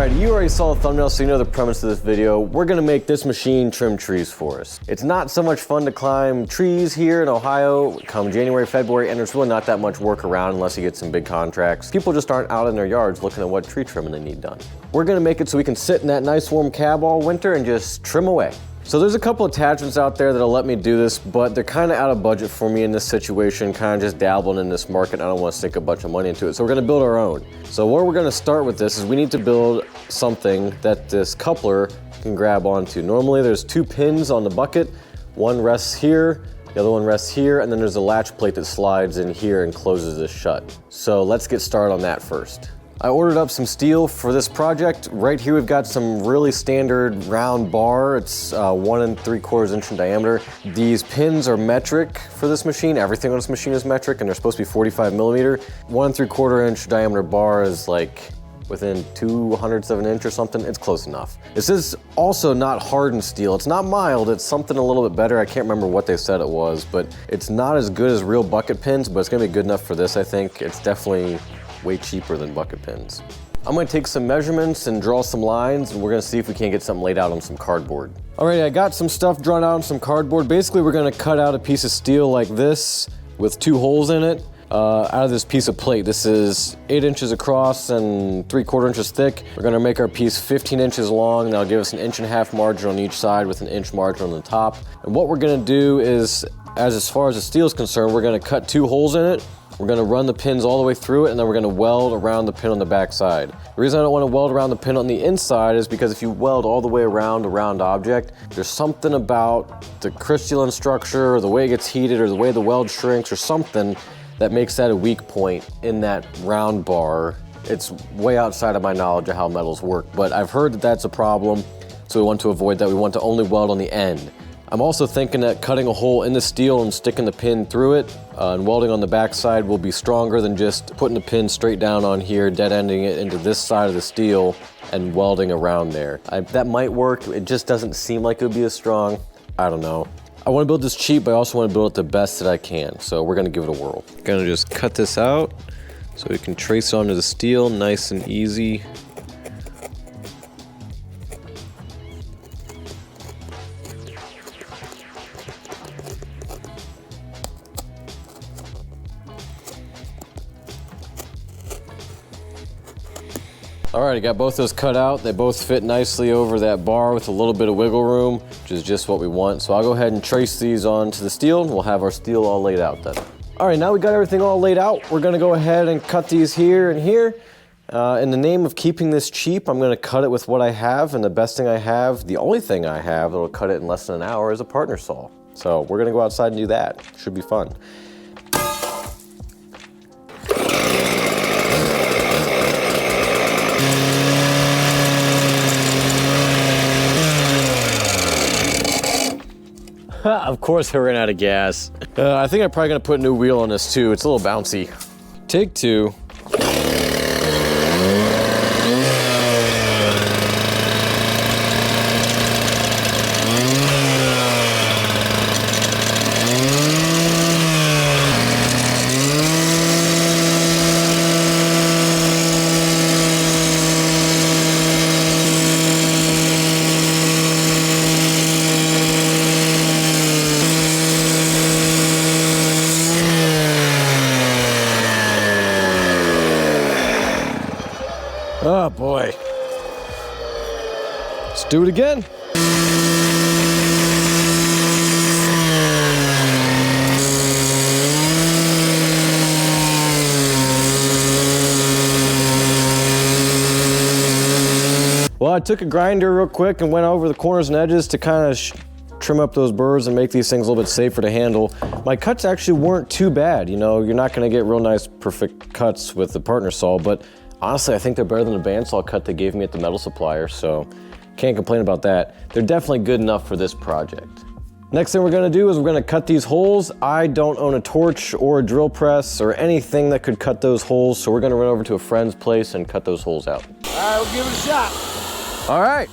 Alright, you already saw the thumbnail, so you know the premise of this video. We're gonna make this machine trim trees for us. It's not so much fun to climb trees here in Ohio come January, February, and there's really not that much work around unless you get some big contracts. People just aren't out in their yards looking at what tree trimming they need done. We're gonna make it so we can sit in that nice warm cab all winter and just trim away. So there's a couple attachments out there that'll let me do this, but they're kind of out of budget for me in this situation, kind of just dabbling in this market. I don't want to sink a bunch of money into it. So we're gonna build our own. So where we're gonna start with this is we need to build something that this coupler can grab onto. Normally there's two pins on the bucket. One rests here, the other one rests here, and then there's a latch plate that slides in here and closes this shut. So let's get started on that first. I ordered up some steel for this project. Right here we've got some really standard round bar. It's 1 3/4 inch in diameter. These pins are metric for this machine. Everything on this machine is metric, and they're supposed to be 45 millimeter. 1 3/4 inch diameter bar is like within 2/100ths of an inch or something. It's close enough. This is also not hardened steel. It's not mild, it's something a little bit better. I can't remember what they said it was, but it's not as good as real bucket pins, but it's gonna be good enough for this, I think. It's definitely way cheaper than bucket pins. I'm gonna take some measurements and draw some lines, and we're gonna see if we can't get something laid out on some cardboard. All right, I got some stuff drawn out on some cardboard. Basically, we're gonna cut out a piece of steel like this with 2 holes in it out of this piece of plate. This is 8 inches across and 3/4 inches thick. We're gonna make our piece 15 inches long, and that'll give us an 1.5 inch margin on each side with an inch margin on the top. And what we're gonna do is, as far as the steel is concerned, we're gonna cut 2 holes in it. We're gonna run the pins all the way through it, and then we're gonna weld around the pin on the back side. The reason I don't wanna weld around the pin on the inside is because if you weld all the way around a round object, there's something about the crystalline structure, or the way it gets heated, or the way the weld shrinks, or something that makes that a weak point in that round bar. It's way outside of my knowledge of how metals work, but I've heard that that's a problem, so we want to avoid that. We want to only weld on the end. I'm also thinking that cutting a hole in the steel and sticking the pin through it and welding on the back side will be stronger than just putting the pin straight down on here, dead ending it into this side of the steel and welding around there. That might work. It just doesn't seem like it would be as strong. I don't know. I want to build this cheap, but I also want to build it the best that I can. So we're going to give it a whirl. Gonna just cut this out so we can trace onto the steel nice and easy. All right, I got both those cut out. They both fit nicely over that bar with a little bit of wiggle room, which is just what we want. So I'll go ahead and trace these onto the steel, and we'll have our steel all laid out then. All right, now we got everything all laid out. We're gonna go ahead and cut these here and here. In the name of keeping this cheap, I'm gonna cut it with what I have, and the best thing I have, the only thing I have that'll cut it in less than an hour is a partner saw. So we're gonna go outside and do that. Should be fun. Of course I ran out of gas. I think I'm probably gonna put a new wheel on this too. It's a little bouncy. Take 2. Oh boy. Let's do it again. Well, I took a grinder real quick and went over the corners and edges to kind of trim up those burrs and make these things a little bit safer to handle. My cuts actually weren't too bad. You know, you're not gonna get real nice, perfect cuts with the partner saw, but honestly, I think they're better than the bandsaw cut they gave me at the metal supplier, so can't complain about that. They're definitely good enough for this project. Next thing we're gonna do is we're gonna cut these holes. I don't own a torch or a drill press or anything that could cut those holes, so we're gonna run over to a friend's place and cut those holes out. All right, we'll give it a shot. All right.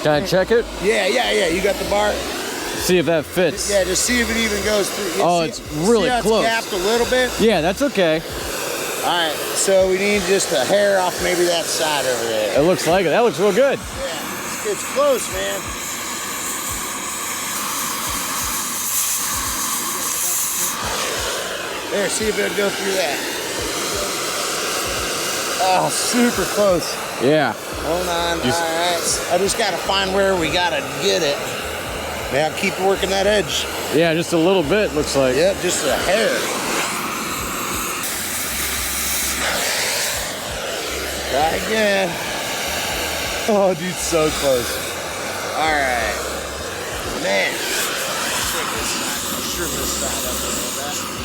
Can I check it? Yeah. You got the bar? See if that fits. Yeah, just see if it even goes through. Oh, it's really close. It's gapped a little bit? Yeah, that's okay. All right, so we need just a hair off maybe that side over there. It looks like it. That looks real good. Yeah, it's close, man. There, see if it'll go through that. Oh, super close. Yeah. Hold on. All right. I just got to find where we got to get it. Now keep working that edge. Yeah, just a little bit, looks like. Yep, just a hair. Try again. Oh, dude, so close. All right. Man. Take this side. Trim this side up a little bit.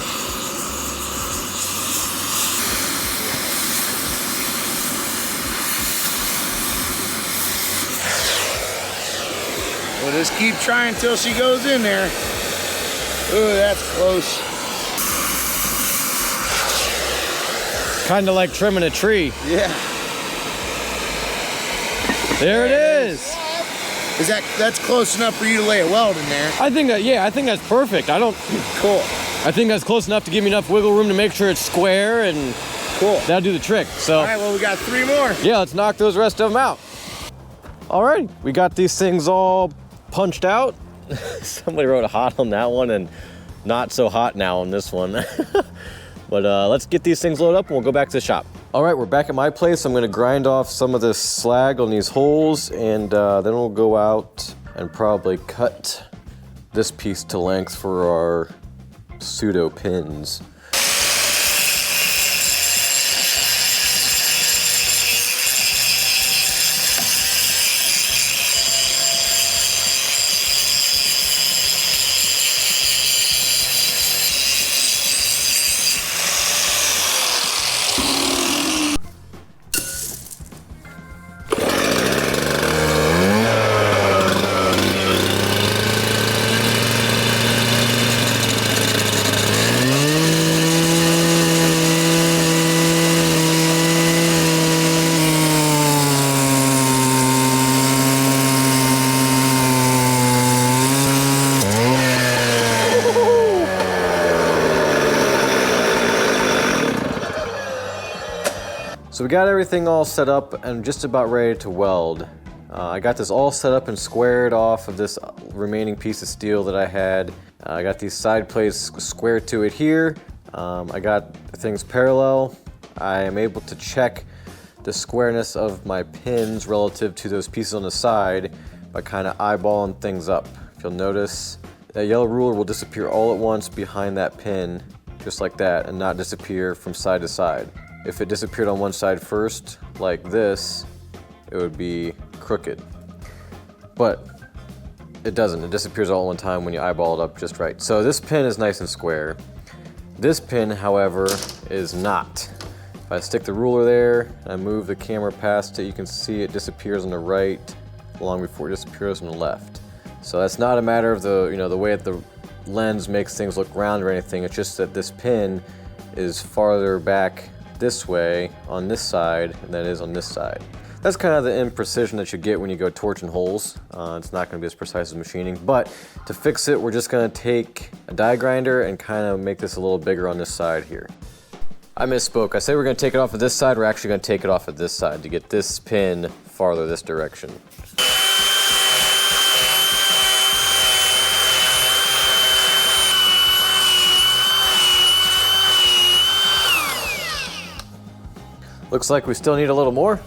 We'll just keep trying until she goes in there. Ooh, that's close. Kind of like trimming a tree. Yeah. There it is. That's close enough for you to lay a weld in there? I think that's perfect. Cool. I think that's close enough to give me enough wiggle room to make sure it's square, and cool. That'll do the trick. So. All right, well, we got 3 more. Yeah, let's knock those rest of them out. All right, we got these things all punched out. Somebody wrote hot on that one and not so hot now on this one. But let's get these things loaded up and we'll go back to the shop. All right, we're back at my place. I'm gonna grind off some of this slag on these holes, and then we'll go out and probably cut this piece to length for our pseudo pins. So we got everything all set up and just about ready to weld. I got this all set up and squared off of this remaining piece of steel that I had. I got these side plates squared to it here. I got things parallel. I am able to check the squareness of my pins relative to those pieces on the side by kind of eyeballing things up. If you'll notice, that yellow ruler will disappear all at once behind that pin, just like that, and not disappear from side to side. If it disappeared on one side first, like this, it would be crooked. But it doesn't. It disappears all at one time when you eyeball it up just right. So this pin is nice and square. This pin, however, is not. If I stick the ruler there and I move the camera past it, you can see it disappears on the right long before it disappears on the left. So that's not a matter of the way that the lens makes things look round or anything. It's just that this pin is farther back this way on this side than it is on this side. That's kind of the imprecision that you get when you go torching holes. It's not going to be as precise as machining, but to fix it, we're just going to take a die grinder and kind of make this a little bigger on this side here. I misspoke. I said we're going to take it off of this side. We're actually going to take it off of this side to get this pin farther this direction. Looks like we still need a little more.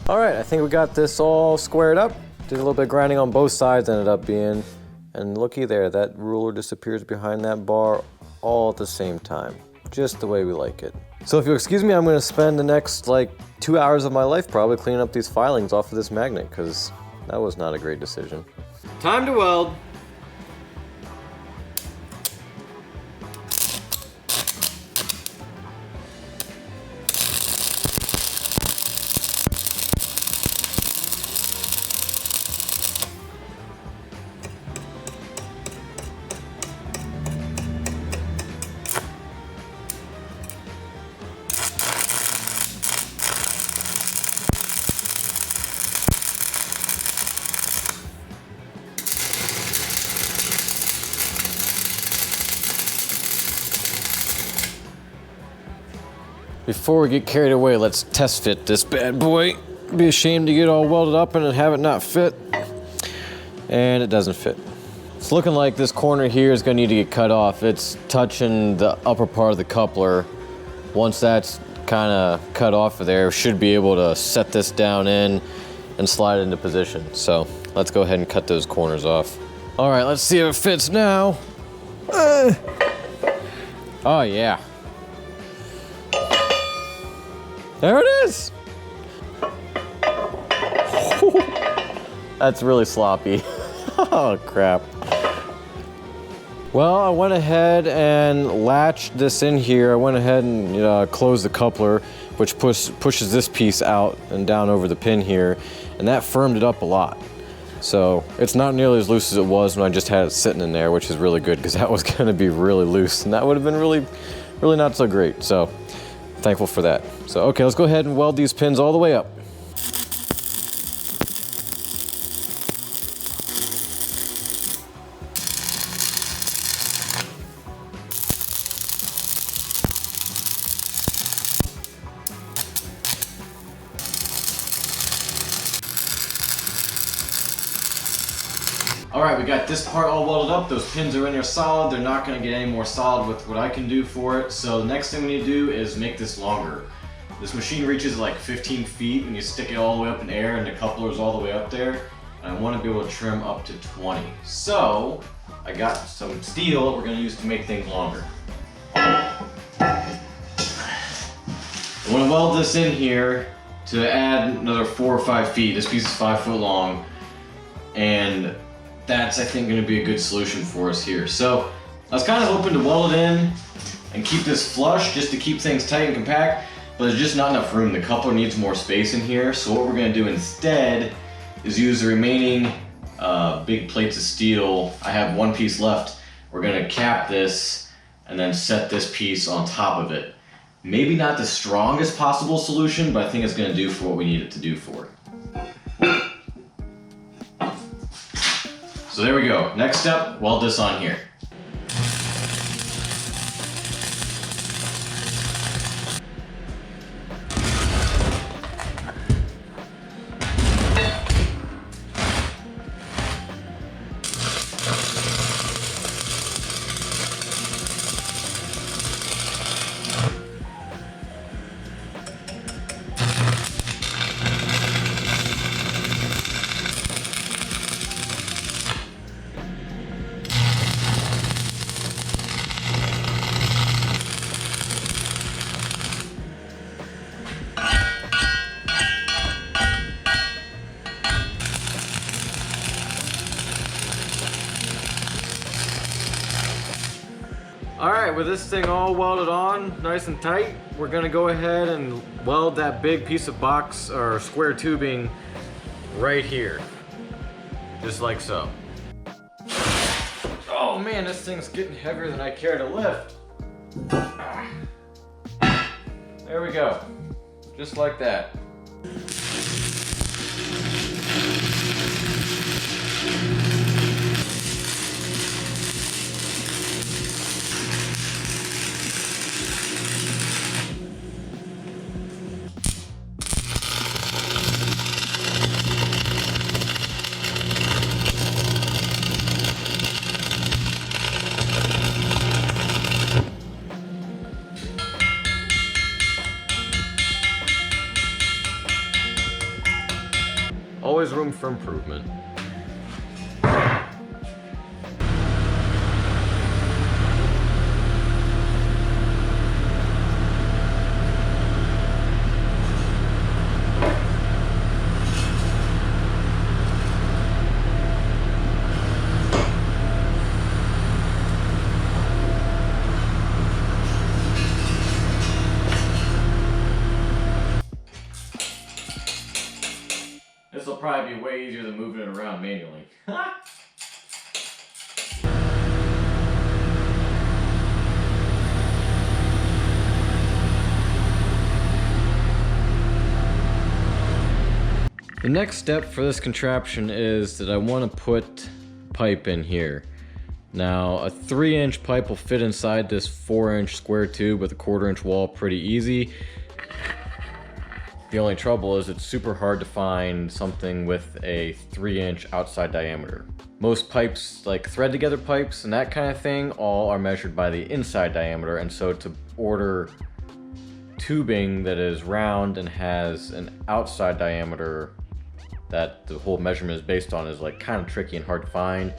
All right, I think we got this all squared up. Did a little bit of grinding on both sides, ended up being, and looky there, that ruler disappears behind that bar all at the same time, just the way we like it. So if you'll excuse me, I'm gonna spend the next 2 hours of my life probably cleaning up these filings off of this magnet, because that was not a great decision. Time to weld. Before we get carried away, let's test fit this bad boy. Be ashamed to get all welded up and have it not fit. And it doesn't fit. It's looking like this corner here is gonna need to get cut off. It's touching the upper part of the coupler. Once that's kind of cut off of there, should be able to set this down in and slide it into position. So let's go ahead and cut those corners off. All right, let's see if it fits now. Oh yeah. There it is. That's really sloppy. Oh crap. Well, I went ahead and latched this in here. I went ahead and closed the coupler, which pushes this piece out and down over the pin here, and that firmed it up a lot. So it's not nearly as loose as it was when I just had it sitting in there, which is really good because that was gonna be really loose and that would have been really not so great. So thankful for that. So okay, let's go ahead and weld these pins all the way up. All right, we got this part all welded up. Those pins are in there solid. They're not gonna get any more solid with what I can do for it. So the next thing we need to do is make this longer. This machine reaches like 15 feet when you stick it all the way up in air and the coupler is all the way up there. And I wanna be able to trim up to 20. So I got some steel that we're gonna use to make things longer. I wanna weld this in here to add another 4 or 5 feet. This piece is 5 foot long. And that's, I think, gonna be a good solution for us here. So I was kind of hoping to weld it in and keep this flush just to keep things tight and compact, but there's just not enough room. The coupler needs more space in here. So what we're gonna do instead is use the remaining big plates of steel. I have one piece left. We're gonna cap this and then set this piece on top of it. Maybe not the strongest possible solution, but I think it's gonna do for what we need it to do for. So there we go. Next step, weld this on here. All right, with this thing all welded on, nice and tight, we're gonna go ahead and weld that big piece of box or square tubing right here. Just like so. Oh man, this thing's getting heavier than I care to lift. There we go, just like that. Always room for improvement. This will probably be way easier than moving it around manually. The next step for this contraption is that I want to put pipe in here. Now, a 3-inch pipe will fit inside this 4-inch square tube with a 1/4-inch wall pretty easy. The only trouble is it's super hard to find something with a 3-inch outside diameter. Most pipes, like thread together pipes and that kind of thing, all are measured by the inside diameter, and so to order tubing that is round and has an outside diameter that the whole measurement is based on is like kind of tricky and hard to find,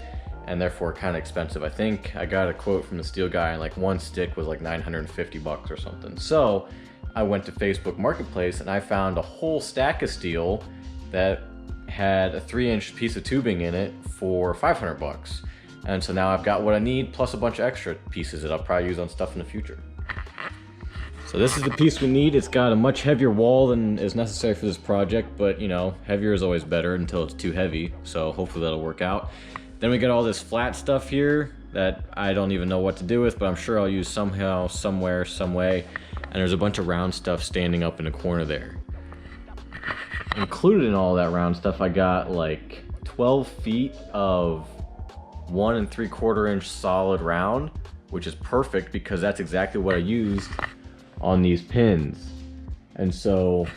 and therefore kind of expensive. I think I got a quote from the steel guy and like one stick was like 950 bucks or something. So I went to Facebook Marketplace and I found a whole stack of steel that had a 3-inch piece of tubing in it for 500 bucks. And so now I've got what I need plus a bunch of extra pieces that I'll probably use on stuff in the future. So this is the piece we need. It's got a much heavier wall than is necessary for this project, but you know, heavier is always better until it's too heavy. So hopefully that'll work out. Then we got all this flat stuff here that I don't even know what to do with, but I'm sure I'll use somehow, somewhere, some way. And there's a bunch of round stuff standing up in the corner there. Included in all that round stuff, I got like 12 feet of 1 3/4 inch solid round, which is perfect because that's exactly what I used on these pins. And so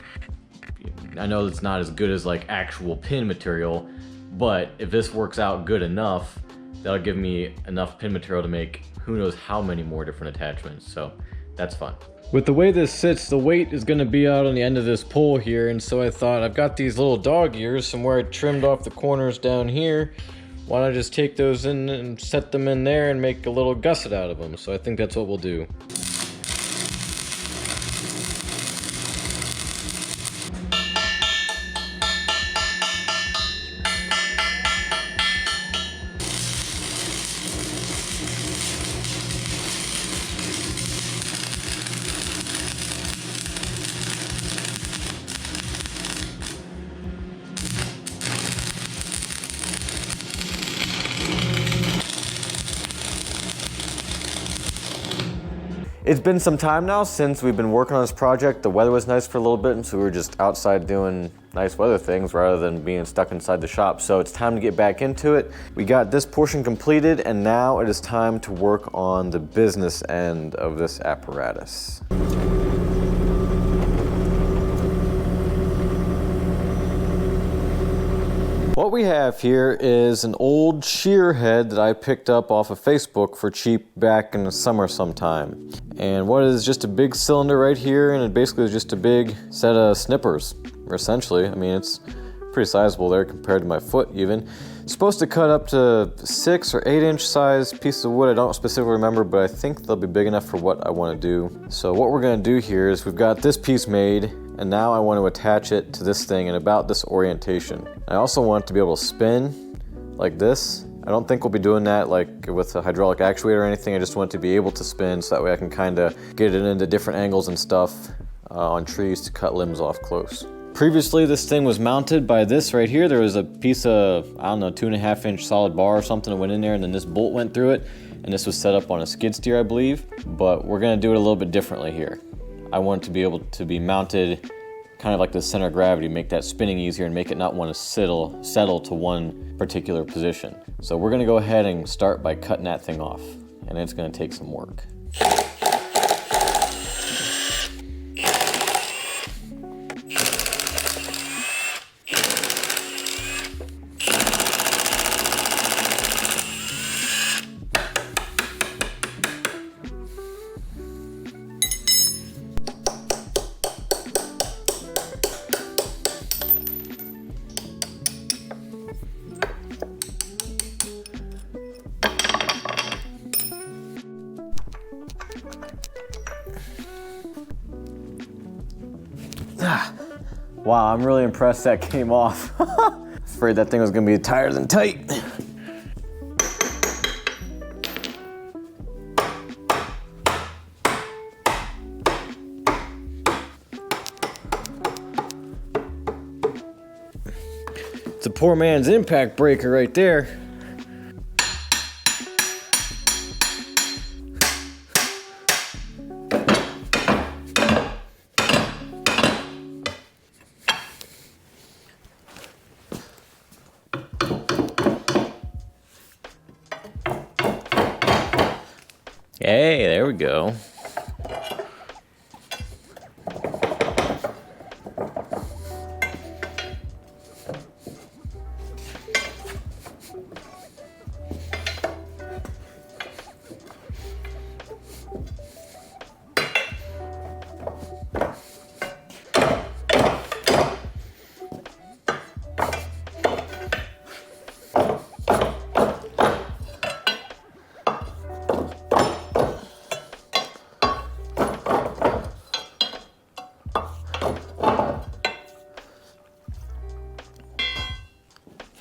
I know it's not as good as like actual pin material, but if this works out good enough, that'll give me enough pin material to make who knows how many more different attachments. So that's fun. With the way this sits, the weight is going to be out on the end of this pole here, and so I thought I've got these little dog ears from where I trimmed off the corners down here. Why don't I just take those in and set them in there and make a little gusset out of them? So I think that's what we'll do. It's been some time now since we've been working on this project. The weather was nice for a little bit, and so we were just outside doing nice weather things rather than being stuck inside the shop. So it's time to get back into it. We got this portion completed, and now it is time to work on the business end of this apparatus. What we have here is an old shear head that I picked up off of Facebook for cheap back in the summer sometime. And what is just a big cylinder right here, and it basically is just a big set of snippers, essentially. I mean, it's pretty sizable there compared to my foot even. It's supposed to cut up to 6 or 8 inch size pieces of wood. I don't specifically remember, but I think they'll be big enough for what I want to do. So what we're going to do here is we've got this piece made, and now I want to attach it to this thing in about this orientation. I also want it to be able to spin like this. I don't think we'll be doing that like with a hydraulic actuator or anything. I just want it to be able to spin so that way I can kind of get it into different angles and stuff on trees to cut limbs off close. Previously, this thing was mounted by this right here. There was a piece of, I don't know, 2.5 inch solid bar or something that went in there, and then this bolt went through it, and this was set up on a skid steer, I believe. But we're gonna do it a little bit differently here. I want it to be able to be mounted kind of like the center of gravity, make that spinning easier and make it not want to settle to one particular position. So we're gonna go ahead and start by cutting that thing off, and it's gonna take some work. Wow, I'm really impressed that came off. Afraid that thing was gonna be tighter than tight. It's a poor man's impact breaker right there. Hey, there we go.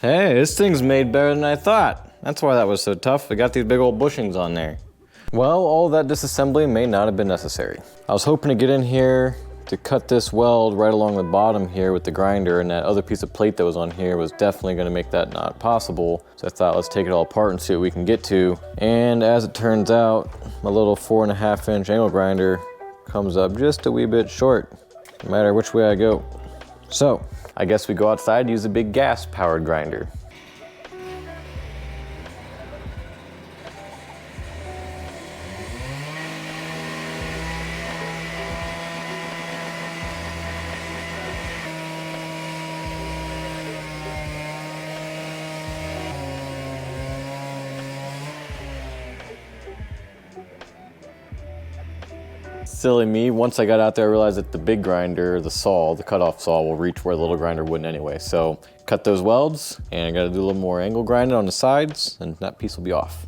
Hey, this thing's made better than I thought. That's why that was so tough. It got these big old bushings on there. Well, all that disassembly may not have been necessary. I was hoping to get in here to cut this weld right along the bottom here with the grinder, and that other piece of plate that was on here was definitely gonna make that not possible. So I thought, let's take it all apart and see what we can get to. And as it turns out, my little 4.5-inch angle grinder comes up just a wee bit short, no matter which way I go. So, I guess we go outside and use a big gas-powered grinder. Silly me, once I got out there, I realized that the big grinder, the saw, the cutoff saw, will reach where the little grinder wouldn't anyway. So cut those welds, and I gotta do a little more angle grinding on the sides, and that piece will be off.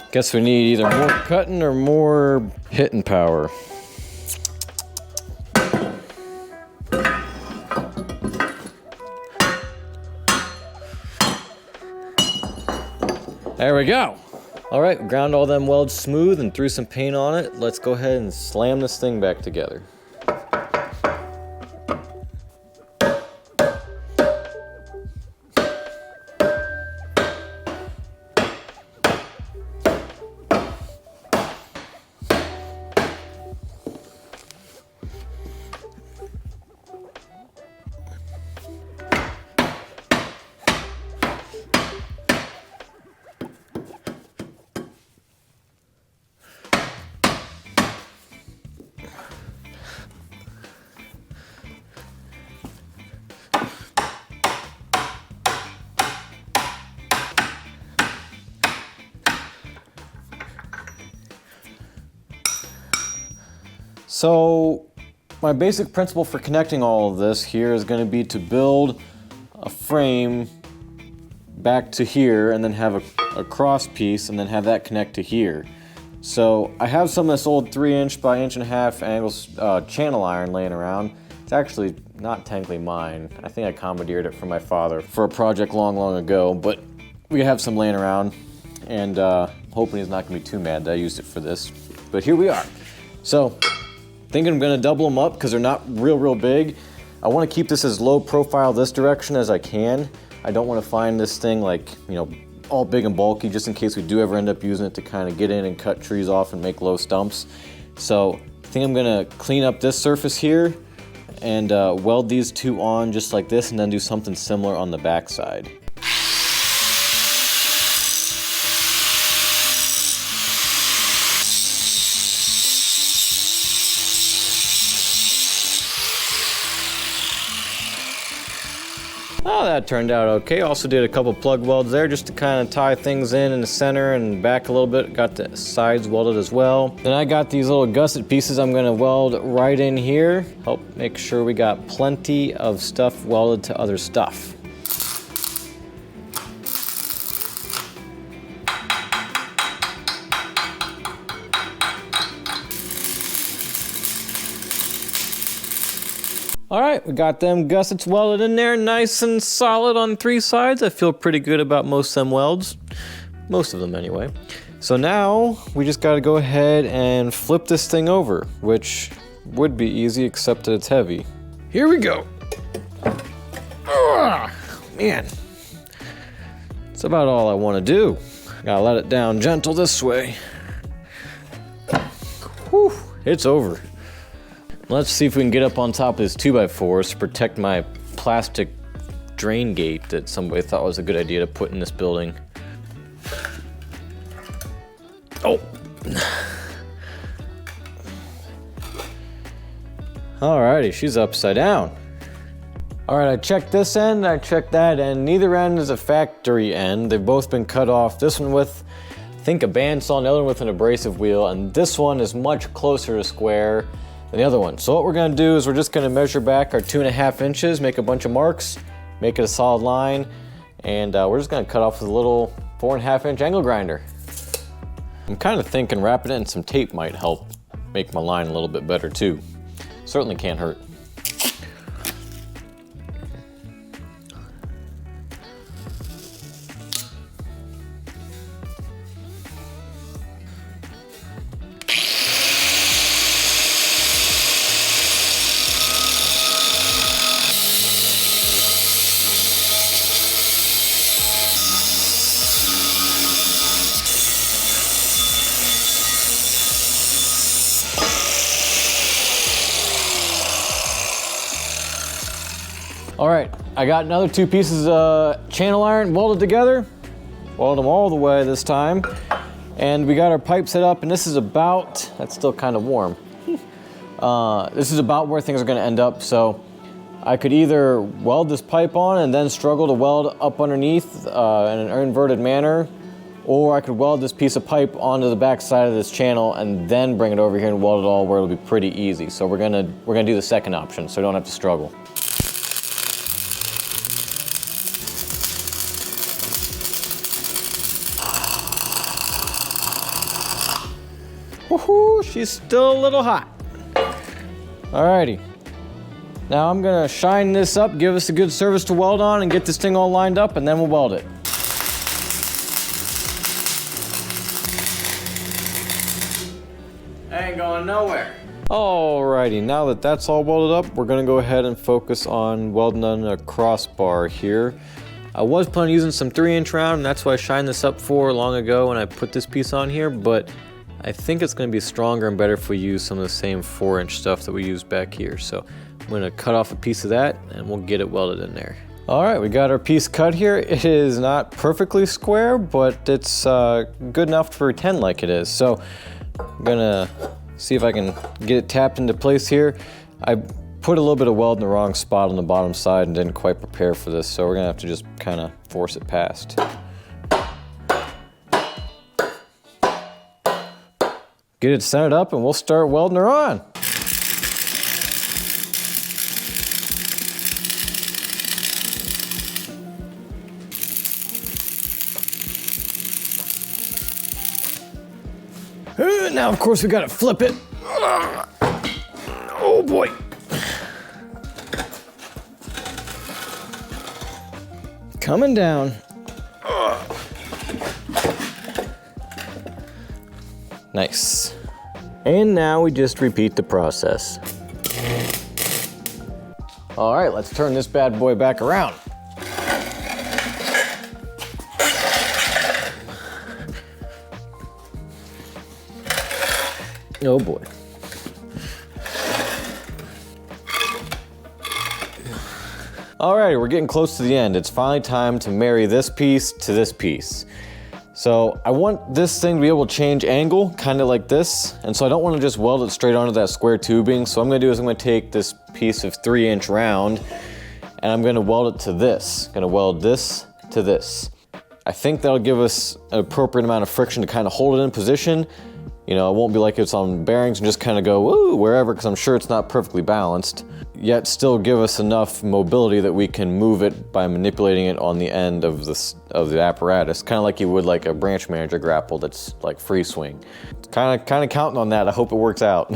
Guess we need either more cutting or more hitting power. There we go. All right, ground all them welds smooth and threw some paint on it. Let's go ahead and slam this thing back together. So my basic principle for connecting all of this here is going to be to build a frame back to here and then have a cross piece and then have that connect to here. So I have some of this old 3" by 1.5" angle channel iron laying around. It's actually not technically mine. I think I commandeered it from my father for a project long ago, but we have some laying around, and hoping he's not gonna be too mad that I used it for this. But here we are. So thinking I'm gonna double them up because they're not real big. I want to keep this as low profile this direction as I can. I don't want to find this thing like, you know, all big and bulky, just in case we do ever end up using it to kind of get in and cut trees off and make low stumps. So I think I'm gonna clean up this surface here and weld these two on just like this, and then do something similar on the back side. Oh, that turned out okay. Also did a couple plug welds there just to kind of tie things in the center and back a little bit. Got the sides welded as well. Then I got these little gusset pieces I'm gonna weld right in here. Help make sure we got plenty of stuff welded to other stuff. All right, we got them gussets welded in there, nice and solid on 3 sides. I feel pretty good about most of them welds. Most of them anyway. So now we just gotta go ahead and flip this thing over, which would be easy except that it's heavy. Here we go. Man, it's about all I wanna do. Gotta let it down gentle this way. Whew, it's over. Let's see if we can get up on top of this 2x4s to protect my plastic drain gate that somebody thought was a good idea to put in this building. Oh. Alrighty, she's upside down. Alright, I checked this end, I checked that end. Neither end is a factory end. They've both been cut off. This one with, I think, a bandsaw, and the other one with an abrasive wheel, and this one is much closer to square than the other one. So what we're gonna do is we're just gonna measure back our 2.5 inches, make a bunch of marks, make it a solid line, and we're just gonna cut off with a little 4.5 inch angle grinder. I'm kind of thinking wrapping it in some tape might help make my line a little bit better too. Certainly can't hurt. All right, I got another 2 pieces of channel iron welded together. Welded them all the way this time. And we got our pipe set up, and this is about, that's still kind of warm. This is about where things are gonna end up. So I could either weld this pipe on and then struggle to weld up underneath in an inverted manner, or I could weld this piece of pipe onto the back side of this channel and then bring it over here and weld it all where it'll be pretty easy. So we're gonna do the second option so we don't have to struggle. Woohoo, she's still a little hot. Alrighty. Now I'm gonna shine this up, give us a good surface to weld on, and get this thing all lined up, and then we'll weld it. Ain't going nowhere. Alrighty, now that that's all welded up, we're gonna go ahead and focus on welding on a crossbar here. I was planning on using some 3-inch round, and that's what I shined this up for long ago when I put this piece on here, but I think it's going to be stronger and better if we use some of the same 4-inch stuff that we used back here. So I'm going to cut off a piece of that and we'll get it welded in there. All right, we got our piece cut here. It is not perfectly square, but it's good enough to pretend like it is. So I'm going to see if I can get it tapped into place here. I put a little bit of weld in the wrong spot on the bottom side and didn't quite prepare for this. So we're going to have to just kind of force it past. Get it centered up and we'll start welding her on. Now of course we gotta flip it. Oh boy. Coming down. Nice. And now we just repeat the process. All right, let's turn this bad boy back around. Oh boy. Alrighty, we're getting close to the end. It's finally time to marry this piece to this piece. So I want this thing to be able to change angle, kind of like this. And so I don't want to just weld it straight onto that square tubing. So what I'm gonna do is I'm gonna take this piece of 3-inch round and I'm gonna weld it to this. I'm gonna weld this to this. I think that'll give us an appropriate amount of friction to kind of hold it in position. You know, it won't be like it's on bearings and just kind of go woo wherever, because I'm sure it's not perfectly balanced, yet still give us enough mobility that we can move it by manipulating it on the end of the apparatus, kind of like you would like a branch manager grapple that's like free swing. Kind of counting on that. I hope it works out.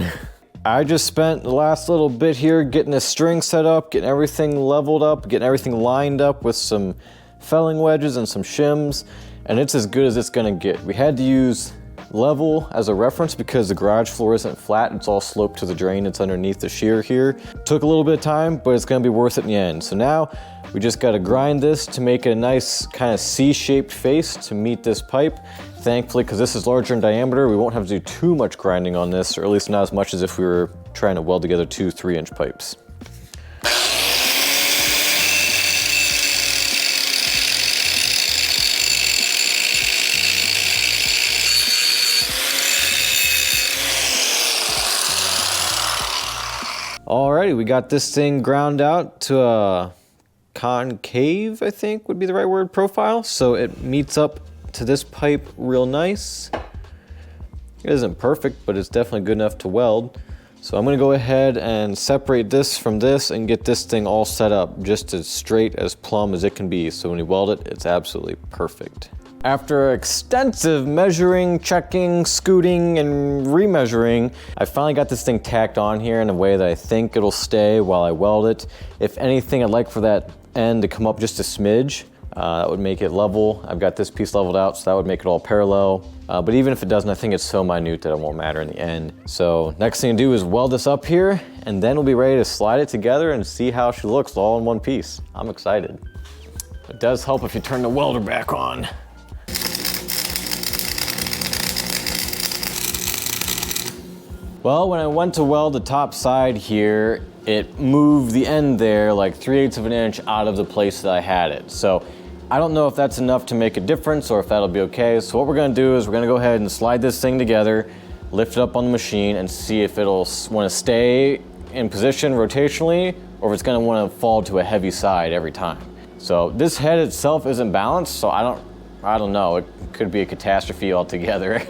I just spent the last little bit here getting this string set up, getting everything leveled up, getting everything lined up with some felling wedges and some shims, and it's as good as it's gonna get. We had to use level as a reference because the garage floor isn't flat, it's all sloped to the drain, it's underneath the shear here. Took a little bit of time, but it's gonna be worth it in the end. So now we just gotta grind this to make a nice kind of C-shaped face to meet this pipe. Thankfully, because this is larger in diameter, we won't have to do too much grinding on this, or at least not as much as if we were trying to weld together 2 3-inch pipes. Alrighty, we got this thing ground out to a concave, I think would be the right word, profile. So it meets up to this pipe real nice. It isn't perfect, but it's definitely good enough to weld. So I'm gonna go ahead and separate this from this and get this thing all set up just as straight as plumb as it can be. So when you weld it, it's absolutely perfect. After extensive measuring, checking, scooting, and remeasuring, I finally got this thing tacked on here in a way that I think it'll stay while I weld it. If anything, I'd like for that end to come up just a smidge. That would make it level. I've got this piece leveled out, so that would make it all parallel. But even if it doesn't, I think it's so minute that it won't matter in the end. So next thing to do is weld this up here, and then we'll be ready to slide it together and see how she looks all in one piece. I'm excited. It does help if you turn the welder back on. Well, when I went to weld the top side here, it moved the end there like 3/8 of an inch out of the place that I had it. So I don't know if that's enough to make a difference or if that'll be okay. So what we're gonna do is we're gonna go ahead and slide this thing together, lift it up on the machine and see if it'll wanna stay in position rotationally or if it's gonna wanna fall to a heavy side every time. So this head itself isn't balanced, so I don't know. It could be a catastrophe altogether.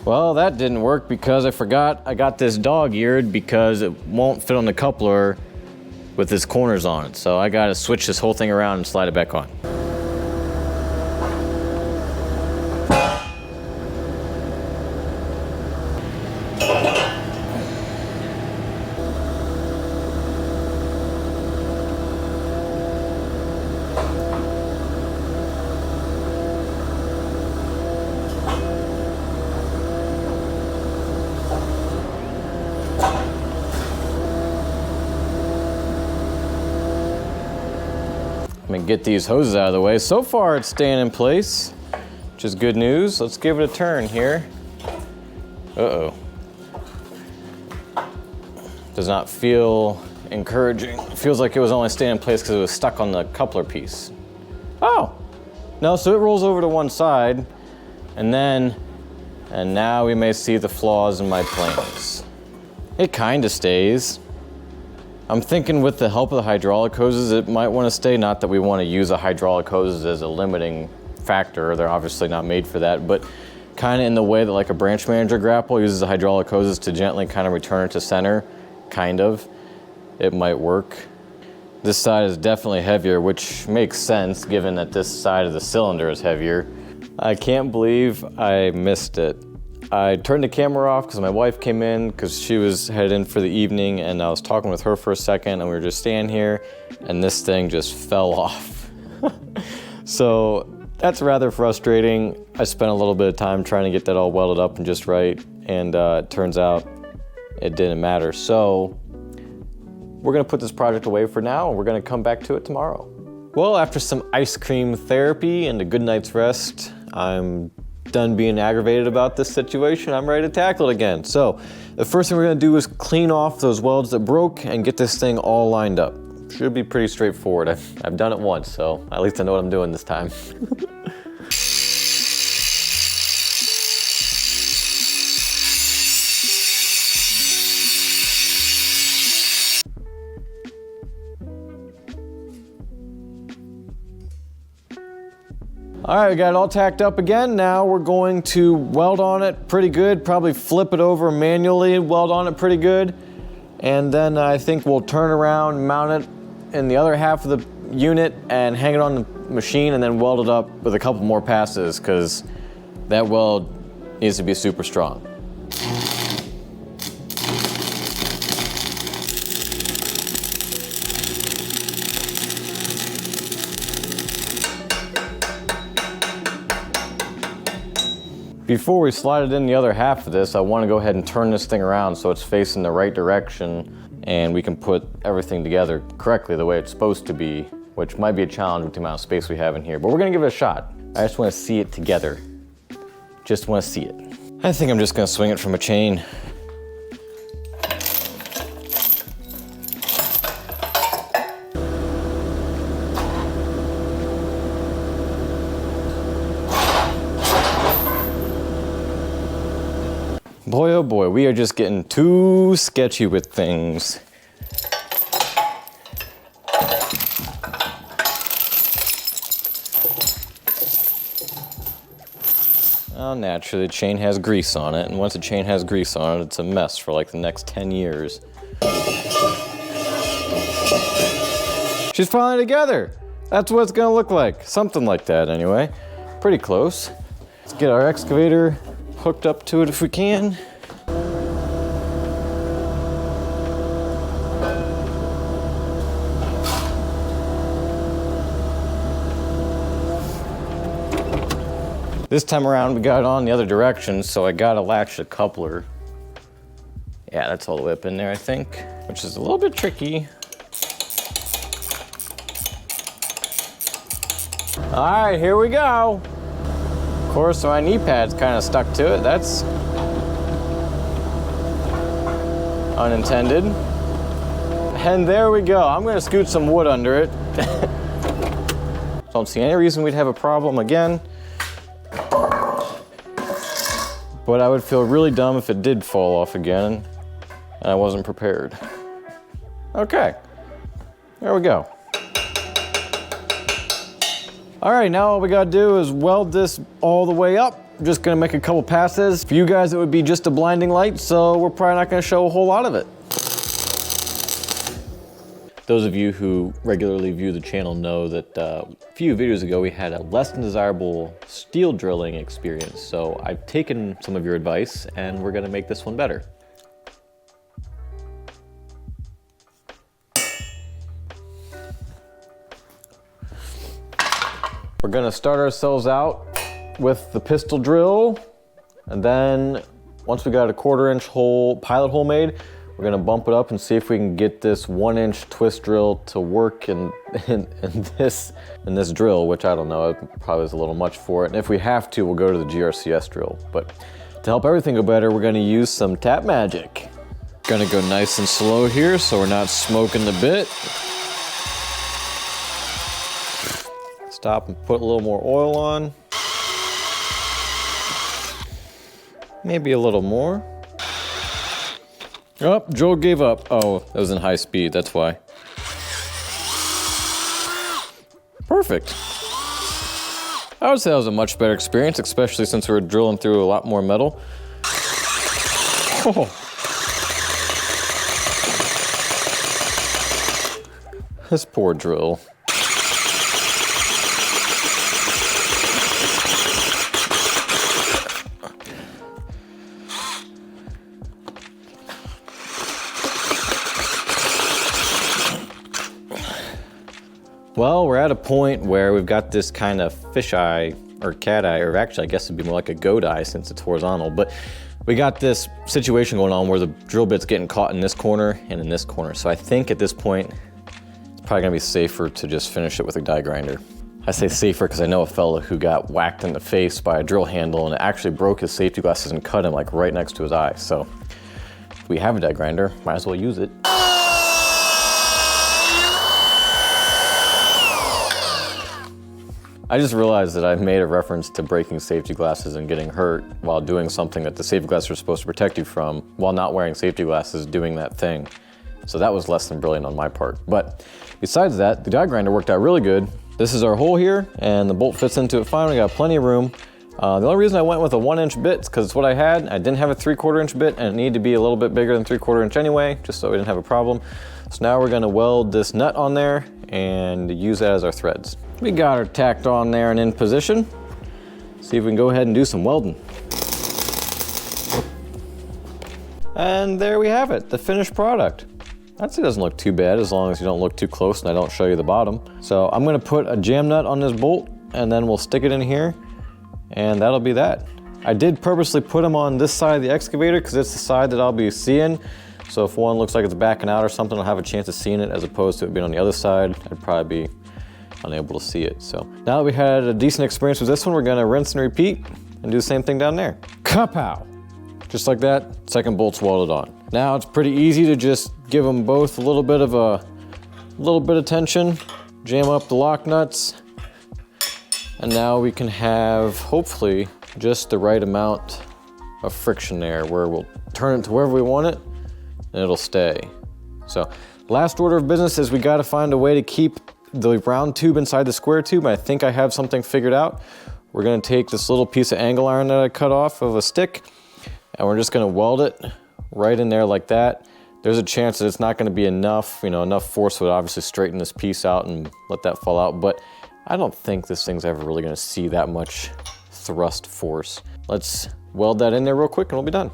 Well, that didn't work because I forgot I got this dog-eared because it won't fit on the coupler with its corners on it. So I gotta switch this whole thing around and slide it back on. I'm gonna get these hoses out of the way. So far it's staying in place, which is good news. Let's give it a turn here. Uh-oh. Does not feel encouraging. It feels like it was only staying in place because it was stuck on the coupler piece. Oh, no, so it rolls over to one side and now we may see the flaws in my plans. It kind of stays. I'm thinking with the help of the hydraulic hoses, it might want to stay. Not that we want to use the hydraulic hoses as a limiting factor. They're obviously not made for that, but kind of in the way that like a branch manager grapple uses the hydraulic hoses to gently kind of return it to center, kind of. It might work. This side is definitely heavier, which makes sense given that this side of the cylinder is heavier. I can't believe I missed it. I turned the camera off because my wife came in because she was headed in for the evening and I was talking with her for a second and we were just standing here and this thing just fell off. So that's rather frustrating. I spent a little bit of time trying to get that all welded up and just right and it turns out it didn't matter. So we're gonna put this project away for now and we're gonna come back to it tomorrow. Well, after some ice cream therapy and a good night's rest, I'm done being aggravated about this situation. I'm ready to tackle it again. So the first thing we're gonna do is clean off those welds that broke and get this thing all lined up. Should be pretty straightforward. I've done it once, so at least I know what I'm doing this time. All right, we got it all tacked up again. Now we're going to weld on it pretty good, probably flip it over manually, weld on it pretty good. And then I think we'll turn around, mount it in the other half of the unit and hang it on machine and then weld it up with a couple more passes because that weld needs to be super strong. Before we slide it in the other half of this, I want to go ahead and turn this thing around so it's facing the right direction and we can put everything together correctly the way it's supposed to be, which might be a challenge with the amount of space we have in here, but we're gonna give it a shot. I just want to see it together. Just want to see it. I think I'm just gonna swing it from a chain. Boy, oh boy, we are just getting too sketchy with things. Well, naturally, the chain has grease on it, and once a chain has grease on it, it's a mess for like the next 10 years. She's finally together. That's what it's gonna look like. Something like that, anyway. Pretty close. Let's get our excavator hooked up to it if we can. This time around we got it on the other direction, so I gotta latch the coupler. Yeah, that's all the way up in there, I think, which is a little bit tricky. All right, here we go. Of course, my knee pad's kind of stuck to it. That's unintended. And there we go. I'm gonna scoot some wood under it. Don't see any reason we'd have a problem again. But I would feel really dumb if it did fall off again and I wasn't prepared. Okay, there we go. All right, now all we gotta do is weld this all the way up. I'm just gonna make a couple passes. For you guys, it would be just a blinding light, so we're probably not gonna show a whole lot of it. Those of you who regularly view the channel know that a few videos ago we had a less than desirable steel drilling experience. So I've taken some of your advice and we're gonna make this one better. We're gonna start ourselves out with the pistol drill, and then once we got a 1/4 inch hole, pilot hole made, we're gonna bump it up and see if we can get this 1-inch twist drill to work in this drill, which I don't know, it probably is a little much for it. And if we have to, we'll go to the GRCS drill. But to help everything go better, we're gonna use some tap magic. Gonna go nice and slow here so we're not smoking the bit. Stop and put a little more oil on. Maybe a little more. Oh, Joel gave up. Oh, that was in high speed, that's why. Perfect. I would say that was a much better experience, especially since we were drilling through a lot more metal. Oh. This poor drill. Well, we're at a point where we've got this kind of fish eye or cat eye, or actually I guess it'd be more like a goat eye since it's horizontal, but we got this situation going on where the drill bit's getting caught in this corner and in this corner. So I think at this point, it's probably gonna be safer to just finish it with a die grinder. I say safer because I know a fella who got whacked in the face by a drill handle and it actually broke his safety glasses and cut him like right next to his eye. So if we have a die grinder, might as well use it. I just realized that I've made a reference to breaking safety glasses and getting hurt while doing something that the safety glasses are supposed to protect you from, while not wearing safety glasses doing that thing. So that was less than brilliant on my part. But besides that, the die grinder worked out really good. This is our hole here and the bolt fits into it fine. We got plenty of room. The only reason I went with a 1-inch bit is because it's what I had. I didn't have a 3/4 inch bit and it needed to be a little bit bigger than 3/4 inch anyway, just so we didn't have a problem. So now we're gonna weld this nut on there and use that as our threads. We got her tacked on there and in position. See if we can go ahead and do some welding. And there we have it, the finished product. I'd say it doesn't look too bad as long as you don't look too close and I don't show you the bottom. So I'm gonna put a jam nut on this bolt and then we'll stick it in here and that'll be that. I did purposely put them on this side of the excavator because it's the side that I'll be seeing. So if one looks like it's backing out or something, I'll have a chance of seeing it as opposed to it being on the other side. I'd probably be unable to see it. So now that we had a decent experience with this one, we're gonna rinse and repeat and do the same thing down there. Kapow! Just like that, second bolt's welded on. Now it's pretty easy to just give them both a little bit of tension, jam up the lock nuts, and now we can have, hopefully, just the right amount of friction there where we'll turn it to wherever we want it and it'll stay. So last order of business is we gotta find a way to keep the round tube inside the square tube. I think I have something figured out. We're gonna take this little piece of angle iron that I cut off of a stick and we're just gonna weld it right in there like that. There's a chance that it's not gonna be enough, enough force would obviously straighten this piece out and let that fall out, but I don't think this thing's ever really gonna see that much thrust force. Let's weld that in there real quick and we'll be done.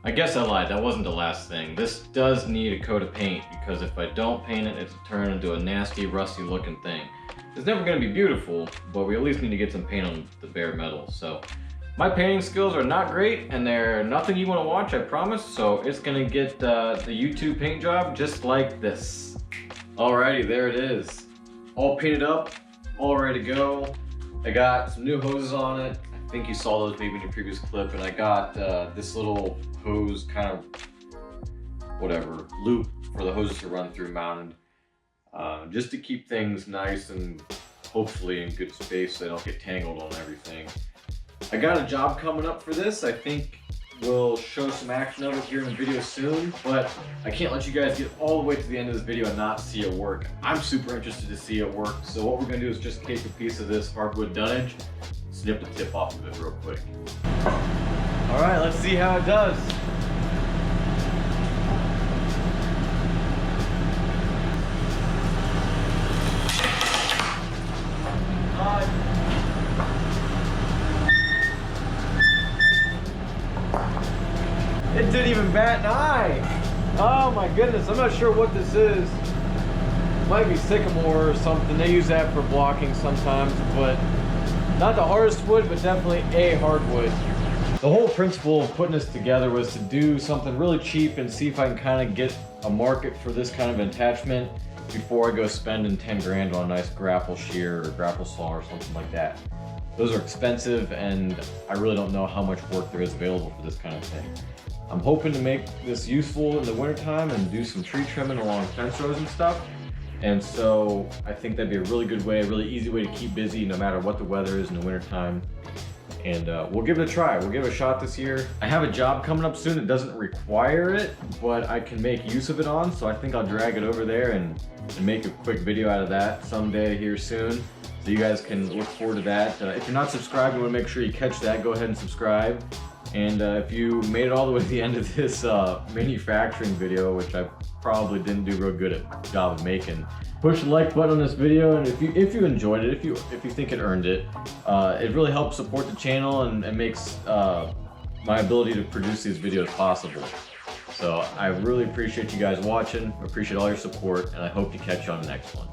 I guess I lied, that wasn't the last thing. This does need a coat of paint because if I don't paint it, it'll turn into a nasty, rusty looking thing. It's never gonna be beautiful, but we at least need to get some paint on the bare metal. So my painting skills are not great and they're nothing you wanna watch, I promise. So it's gonna get the YouTube paint job just like this. Alrighty, there it is. All painted up, all ready to go. I got some new hoses on it. I think you saw those maybe in your previous clip, and I got this little hose kind of loop for the hoses to run through mounted, just to keep things nice and hopefully in good space so they don't get tangled on everything. I got a job coming up for this. I think we'll show some action of it here in the video soon, but I can't let you guys get all the way to the end of this video and not see it work. I'm super interested to see it work, so what we're gonna do is just take a piece of this hardwood dunnage, snip the tip off of it real quick. All right, let's see how it does. It didn't even bat an eye. Oh my goodness, I'm not sure what this is. Might be sycamore or something. They use that for blocking sometimes, but not the hardest wood, but definitely a hardwood. The whole principle of putting this together was to do something really cheap and see if I can kind of get a market for this kind of attachment before I go spending 10 grand on a nice grapple shear or grapple saw or something like that. Those are expensive and I really don't know how much work there is available for this kind of thing. I'm hoping to make this useful in the wintertime and do some tree trimming along fence rows and stuff. And so I think that'd be a really good way, a really easy way to keep busy no matter what the weather is in the wintertime. And we'll give it a try. We'll give it a shot this year. I have a job coming up soon. It doesn't require it, but I can make use of it on. So I think I'll drag it over there and make a quick video out of that someday here soon. So you guys can look forward to that. If you're not subscribed, you want to make sure you catch that. Go ahead and subscribe. And if you made it all the way to the end of this manufacturing video, which I probably didn't do real good at job of making, push the like button on this video, and if you enjoyed it, if you think it earned it, it really helps support the channel and makes my ability to produce these videos possible. So I really appreciate you guys watching. I appreciate all your support, and I hope to catch you on the next one.